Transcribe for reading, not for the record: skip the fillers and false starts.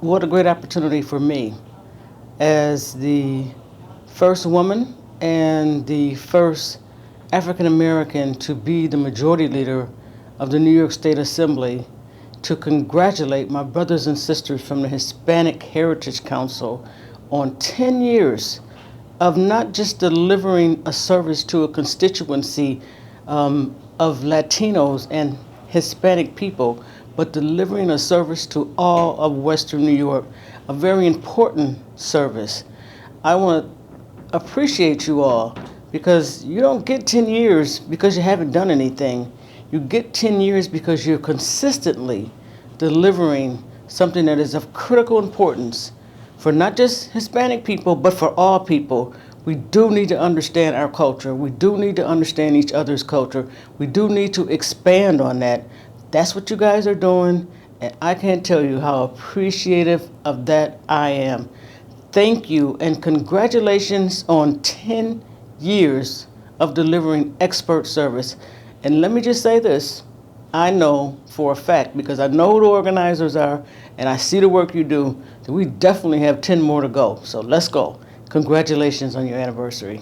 What a great opportunity for me as the first woman and the first African American to be the majority leader of the New York State Assembly to congratulate my brothers and sisters from the Hispanic Heritage Council on 10 years of not just delivering a service to a constituency of Latinos and Hispanic people, but delivering a service to all of Western New York, a very important service. I want to appreciate you all because you don't get 10 years because you haven't done anything. You get 10 years because you're consistently delivering something that is of critical importance for not just Hispanic people, but for all people. We do need to understand our culture. We do need to understand each other's culture. We do need to expand on that. That's what you guys are doing, and I can't tell you how appreciative of that I am. Thank you, and congratulations on 10 years of delivering expert service. And let me just say this, I know for a fact, because I know who the organizers are, and I see the work you do, that we definitely have 10 more to go. So let's go. Congratulations on your anniversary.